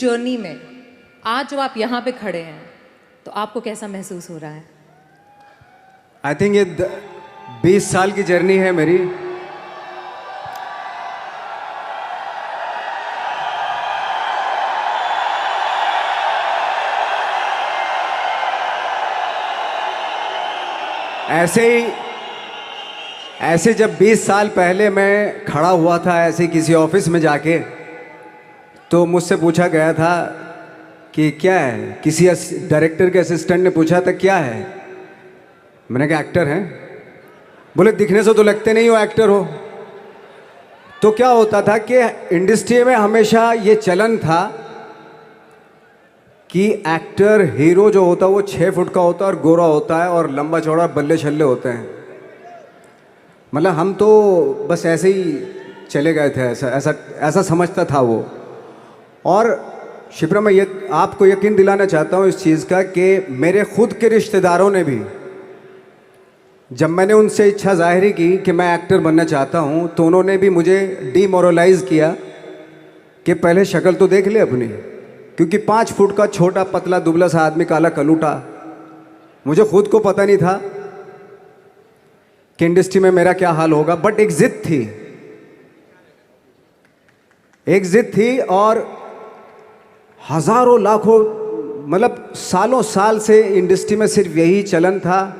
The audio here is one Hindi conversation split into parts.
जर्नी में आज जो आप यहाँ पे खड़े हैं तो आपको कैसा महसूस हो रहा है? आई थिंक ये 20 साल की जर्नी है मेरी। ऐसे जब 20 साल पहले मैं खड़ा हुआ था ऐसे किसी ऑफिस में जाके, तो मुझसे पूछा गया था कि क्या है, किसी डायरेक्टर के असिस्टेंट ने पूछा था क्या है, मैंने कहा एक्टर हैं। बोले दिखने से तो लगते नहीं हो एक्टर हो। तो क्या होता था कि इंडस्ट्री में हमेशा ये चलन था कि एक्टर हीरो जो होता है वो 6 फुट का होता है और गोरा होता है और लंबा चौड़ा बल्ले छल्ले होते हैं। मतलब हम तो बस ऐसे ही चले गए थे, ऐसा समझता था वो। और शिप्रा, मैं आपको यकीन दिलाना चाहता हूँ इस चीज़ का कि मेरे खुद के रिश्तेदारों ने भी, जब मैंने उनसे इच्छा जाहिर की कि मैं एक्टर बनना चाहता हूँ, तो उन्होंने भी मुझे डीमोरलाइज किया कि पहले शक्ल तो देख ले अपनी, क्योंकि 5 फुट का छोटा पतला दुबला सा आदमी, काला कलूटा। मुझे खुद को पता नहीं था कि इंडस्ट्री में मेरा क्या हाल होगा, बट एक जिद थी और हजारों लाखों, मतलब सालों साल से इंडस्ट्री में सिर्फ यही चलन था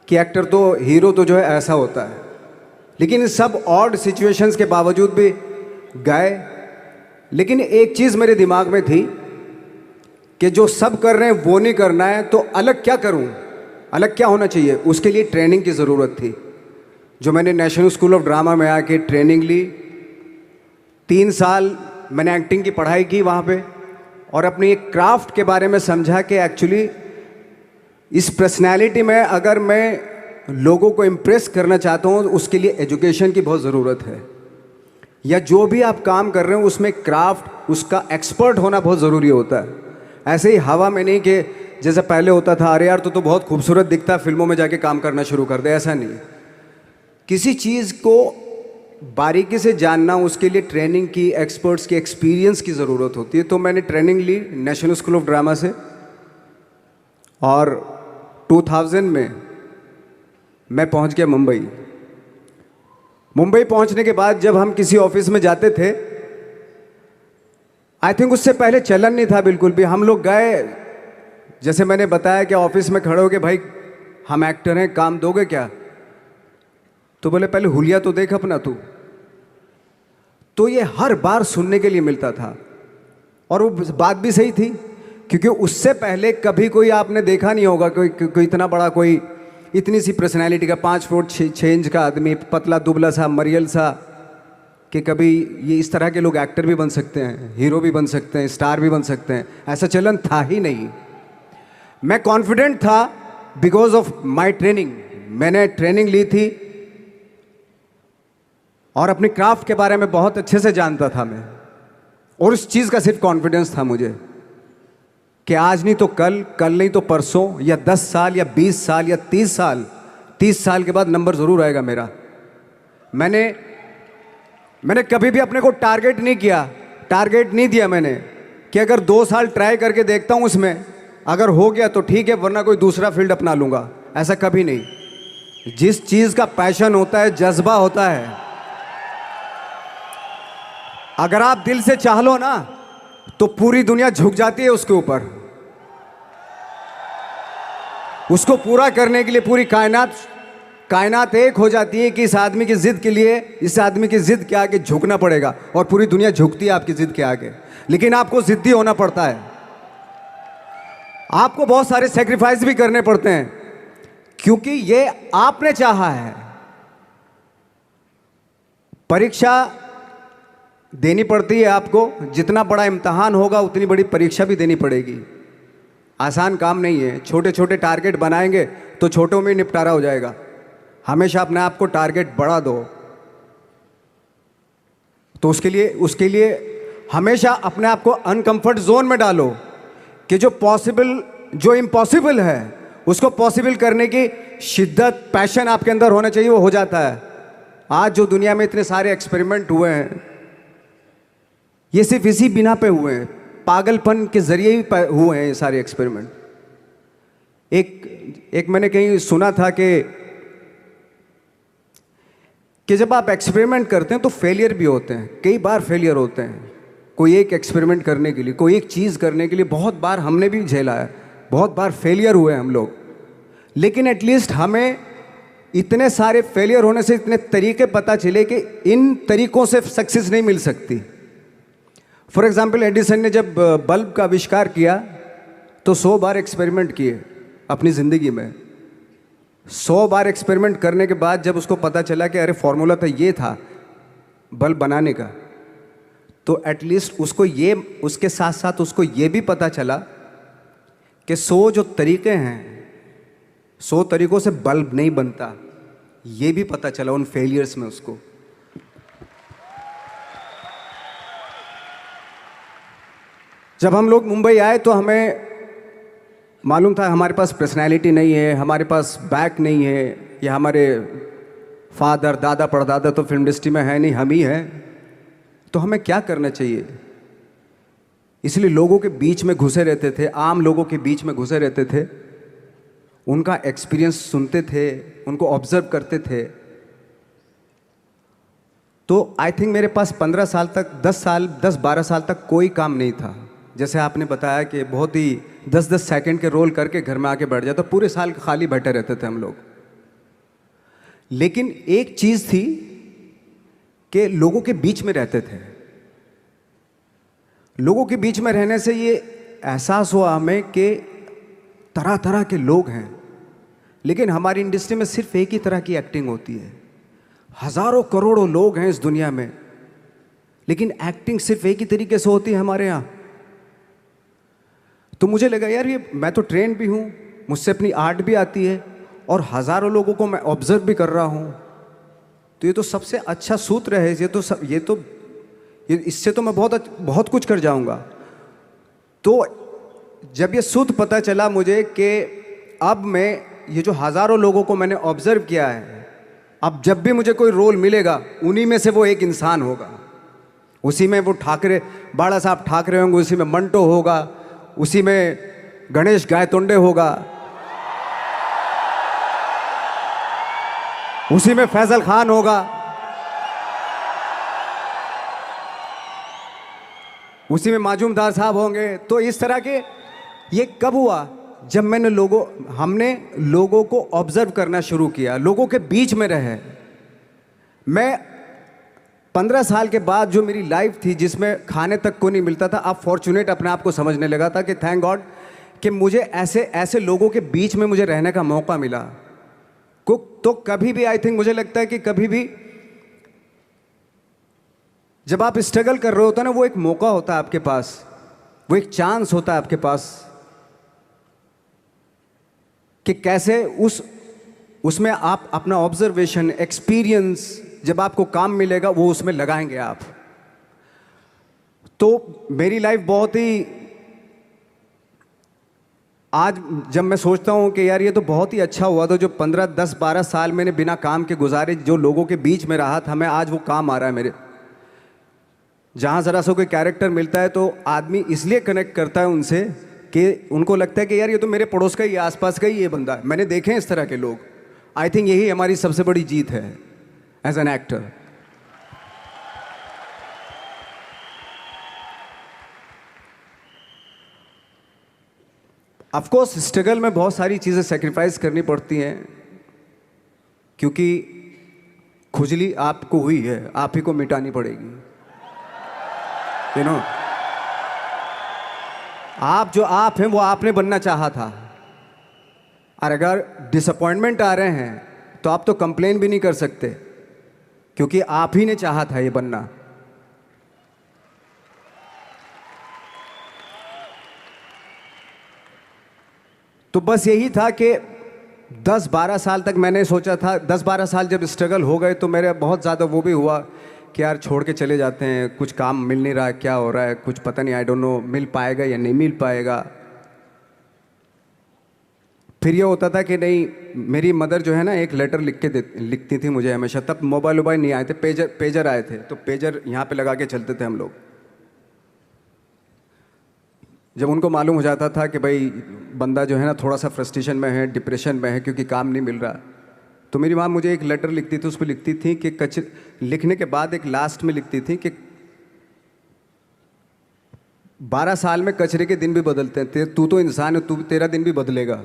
कि एक्टर तो, हीरो तो जो है ऐसा होता है। लेकिन इन सब ऑड सिचुएशंस के बावजूद भी गए। लेकिन एक चीज़ मेरे दिमाग में थी कि जो सब कर रहे हैं वो नहीं करना है, तो अलग क्या करूं, अलग क्या होना चाहिए। उसके लिए ट्रेनिंग की ज़रूरत थी, जो मैंने नेशनल स्कूल ऑफ ड्रामा में आके ट्रेनिंग ली। 3 साल मैंने एक्टिंग की पढ़ाई की वहाँ पे, और अपनी एक क्राफ्ट के बारे में समझा कि एक्चुअली इस पर्सनैलिटी में अगर मैं लोगों को इम्प्रेस करना चाहता हूँ, उसके लिए एजुकेशन की बहुत ज़रूरत है, या जो भी आप काम कर रहे हो उसमें क्राफ्ट, उसका एक्सपर्ट होना बहुत ज़रूरी होता है। ऐसे ही हवा में नहीं कि जैसे पहले होता था, अरे यार तो बहुत खूबसूरत दिखता है, फिल्मों में जाके काम करना शुरू कर दे, ऐसा नहीं। किसी चीज़ को बारीकी से जानना, उसके लिए ट्रेनिंग की, एक्सपर्ट्स की, एक्सपीरियंस की ज़रूरत होती है। तो मैंने ट्रेनिंग ली नेशनल स्कूल ऑफ ड्रामा से, और 2000 में मैं पहुंच गया मुंबई पहुंचने के बाद जब हम किसी ऑफिस में जाते थे, आई थिंक उससे पहले चलन नहीं था बिल्कुल भी। हम लोग गए, जैसे मैंने बताया कि ऑफिस में खड़े हो के, भाई हम एक्टर हैं, काम दोगे क्या? तो बोले पहले हुलिया तो देख अपना तू। तो ये हर बार सुनने के लिए मिलता था, और वो बात भी सही थी, क्योंकि उससे पहले कभी कोई आपने देखा नहीं होगा कोई इतना बड़ा, कोई इतनी सी पर्सनैलिटी का 5 फुट 6 इंच का आदमी, पतला दुबला सा मरियल सा, कि कभी ये इस तरह के लोग एक्टर भी बन सकते हैं, हीरो भी बन सकते हैं, स्टार भी बन सकते हैं। ऐसा चलन था ही नहीं। मैं कॉन्फिडेंट था बिकॉज ऑफ माई ट्रेनिंग। मैंने ट्रेनिंग ली थी और अपनी क्राफ्ट के बारे में बहुत अच्छे से जानता था मैं, और उस चीज़ का सिर्फ कॉन्फिडेंस था मुझे कि आज नहीं तो कल, कल नहीं तो परसों, या 10 साल या 20 साल या 30 साल के बाद नंबर ज़रूर आएगा मेरा। मैंने कभी भी अपने को टारगेट नहीं दिया मैंने कि अगर 2 साल ट्राई करके देखता हूँ, उसमें अगर हो गया तो ठीक है, वरना कोई दूसरा फील्ड अपना लूँगा। ऐसा कभी नहीं। जिस चीज़ का पैशन होता है, जज्बा होता है, अगर आप दिल से चाह लो ना, तो पूरी दुनिया झुक जाती है उसके ऊपर। उसको पूरा करने के लिए पूरी कायनात एक हो जाती है कि इस आदमी की जिद के लिए, इस आदमी की जिद के आगे झुकना पड़ेगा, और पूरी दुनिया झुकती है आपकी जिद के आगे। लेकिन आपको जिद्दी होना पड़ता है, आपको बहुत सारे सेक्रीफाइस भी करने पड़ते हैं, क्योंकि ये आपने चाहा है। परीक्षा देनी पड़ती है आपको, जितना बड़ा इम्तहान होगा उतनी बड़ी परीक्षा भी देनी पड़ेगी। आसान काम नहीं है। छोटे छोटे टारगेट बनाएंगे तो छोटों में निपटारा हो जाएगा। हमेशा अपने आप को टारगेट बढ़ा दो। तो उसके लिए हमेशा अपने आप को अनकंफर्ट जोन में डालो कि जो इम्पॉसिबल है उसको पॉसिबल करने की शिद्दत, पैशन आपके अंदर होना चाहिए, वो हो जाता है। आज जो दुनिया में इतने सारे एक्सपेरिमेंट हुए हैं, ये सिर्फ इसी बिना पे हुए हैं पागलपन के जरिए ही हुए हैं ये सारे एक्सपेरिमेंट। एक मैंने कहीं सुना था कि जब आप एक्सपेरिमेंट करते हैं तो फेलियर भी होते हैं, कई बार फेलियर होते हैं। कोई एक एक्सपेरिमेंट करने के लिए, कोई एक चीज़ करने के लिए बहुत बार हमने भी झेला है, बहुत बार फेलियर हुए हम लोग। लेकिन एटलीस्ट हमें इतने सारे फेलियर होने से इतने तरीके पता चले कि इन तरीकों से सक्सेस नहीं मिल सकती। फॉर एग्जाम्पल, एडिसन ने जब बल्ब का आविष्कार किया तो 100 बार एक्सपेरिमेंट किए अपनी ज़िंदगी में। 100 बार एक्सपेरिमेंट करने के बाद जब उसको पता चला कि अरे फॉर्मूला तो ये था बल्ब बनाने का, तो एटलीस्ट उसको ये, उसके साथ साथ उसको ये भी पता चला कि 100 जो तरीके हैं, 100 तरीकों से बल्ब नहीं बनता, ये भी पता चला उन फेलियर्स में उसको। जब हम लोग मुंबई आए तो हमें मालूम था हमारे पास पर्सनैलिटी नहीं है, हमारे पास बैक नहीं है, या हमारे फादर दादा परदादा तो फिल्म इंडस्ट्री में है नहीं, हम ही हैं। तो हमें क्या करना चाहिए? इसलिए लोगों के बीच में घुसे रहते थे, आम लोगों के बीच में घुसे रहते थे, उनका एक्सपीरियंस सुनते थे, उनको ऑब्जर्व करते थे। तो आई थिंक मेरे पास 15 साल तक, 10-12 साल तक कोई काम नहीं था। जैसे आपने बताया कि बहुत ही 10-10 सेकंड के रोल करके घर में आके बैठ जाता, पूरे साल खाली बैठे रहते थे हम लोग। लेकिन एक चीज़ थी कि लोगों के बीच में रहते थे। लोगों के बीच में रहने से ये एहसास हुआ हमें कि तरह तरह के लोग हैं, लेकिन हमारी इंडस्ट्री में सिर्फ एक ही तरह की एक्टिंग होती है। हजारों करोड़ों लोग हैं इस दुनिया में, लेकिन एक्टिंग सिर्फ एक ही तरीके से होती है हमारे यहाँ। तो मुझे लगा यार, ये मैं तो ट्रेन भी हूँ, मुझसे अपनी आर्ट भी आती है, और हजारों लोगों को मैं ऑब्जर्व भी कर रहा हूँ। तो ये तो सबसे अच्छा सूत्र है, इससे तो मैं बहुत कुछ कर जाऊँगा। तो जब ये सूत्र पता चला मुझे कि अब मैं ये जो हजारों लोगों को मैंने ऑब्जर्व किया है, अब जब भी मुझे कोई रोल मिलेगा उन्हीं में से वो एक इंसान होगा। उसी में वो ठाकरे, बाला साहब ठाकरे होंगे, उसी में मंटो होगा, उसी में गणेश गायतोंडे होगा, उसी में फैजल खान होगा, उसी में माजूमदार साहब होंगे। तो इस तरह के, ये कब हुआ? जब हमने लोगों को ऑब्जर्व करना शुरू किया, लोगों के बीच में रहे। मैं 15 साल के बाद जो मेरी लाइफ थी, जिसमें खाने तक को नहीं मिलता था, अब फॉर्चुनेट अपने आप को समझने लगा था कि थैंक गॉड कि मुझे ऐसे लोगों के बीच में मुझे रहने का मौका मिला। तो कभी भी, आई थिंक मुझे लगता है कि कभी भी जब आप स्ट्रगल कर रहे होते हैं ना, वो एक मौका होता है आपके पास, वो एक चांस होता है आपके पास कि कैसे उसमें आप अपना ऑब्जर्वेशन, एक्सपीरियंस, जब आपको काम मिलेगा वो उसमें लगाएंगे आप। तो मेरी लाइफ बहुत ही, आज जब मैं सोचता हूँ कि यार ये तो बहुत ही अच्छा हुआ, तो जो 15, 10, 12 साल मैंने बिना काम के गुजारे, जो लोगों के बीच में रहा था मैं, आज वो काम आ रहा है मेरे। जहाँ ज़रा सा कोई कैरेक्टर मिलता है तो आदमी इसलिए कनेक्ट करता है उनसे कि उनको लगता है कि यार ये तो मेरे पड़ोस का ही, आसपास का ही ये बंदा है। मैंने देखे हैं इस तरह के लोग। आई थिंक यही हमारी सबसे बड़ी जीत है as an actor. Of course struggle में बहुत सारी चीज़ें सेक्रीफाइस करनी पड़ती हैं, क्योंकि खुजली आपको हुई है, आप ही को मिटानी पड़ेगी। यू नो, आप जो आप हैं वो आपने बनना चाहा था, और अगर डिसअपॉइंटमेंट आ रहे हैं तो आप तो कंप्लेन भी नहीं कर सकते, क्योंकि आप ही ने चाहा था ये बनना। तो बस यही था कि 10-12 साल तक मैंने सोचा था, 10-12 साल जब स्ट्रगल हो गए तो मेरे बहुत ज़्यादा वो भी हुआ कि यार छोड़ के चले जाते हैं, कुछ काम मिल नहीं रहा है, क्या हो रहा है कुछ पता नहीं, आई डोंट नो मिल पाएगा या नहीं मिल पाएगा। फिर ये होता था कि नहीं, मेरी मदर जो है ना एक लेटर लिखती थी मुझे हमेशा। तब मोबाइल नहीं आए थे, पेजर आए थे, तो पेजर यहाँ पे लगा के चलते थे हम लोग। जब उनको मालूम हो जाता था कि भाई बंदा जो है ना थोड़ा सा फ्रस्ट्रेशन में है, डिप्रेशन में है क्योंकि काम नहीं मिल रहा, तो मेरी माँ मुझे एक लेटर लिखती थी, उस पर लिखती थी कि लिखने के बाद एक लास्ट में लिखती थी कि 12 साल में कचरे के दिन भी बदलते हैं, तू तो इंसान है, तू तेरा दिन भी बदलेगा।